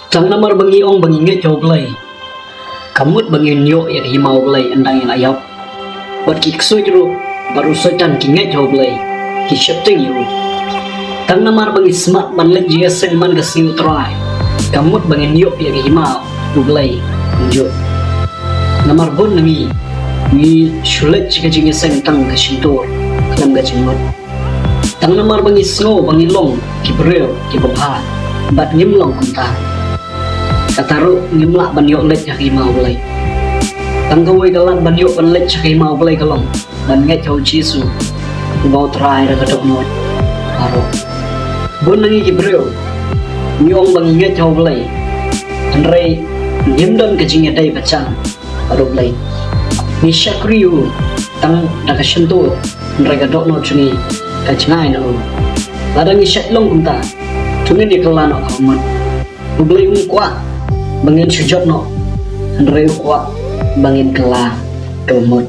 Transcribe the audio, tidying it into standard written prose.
Tang namar bangi ong bangi nge chow play. Kamut bangi nyo yak himau play andang yang ayap. Wat ki ksoi jero baru soitan ki nge chow play. Ki shifting you. Tang namar bangi smart man lek jia sen man gasiu try. Kamut bangi nyo yak himau play. Njo. Namar bon nangi ni shulet jika jingi sen tang kasintor kalam gajimot. Tang namar bangi snow bangi long ki brel ki babha. Bat ngimlong kunta. Kataru ngimla banyo let yak himau play. Tang kawai kalan banyo ban let yak himau play kalong. Ban nge chow jisu. Ngau try ra kadok not. Aro. Bon nangi ki brel. Nyong bangi nge chow play. Andre ngimdon kajingi dai bacang. Aro play. Ni syakriu tang dakasentur. Andre kadok not chungi kajngai na o. Ladang isyak long kunta. Tungin di kelan o kamat. Bublay kuat. Bangin sujud no. Andre kuat. Bangin kelan. Domot.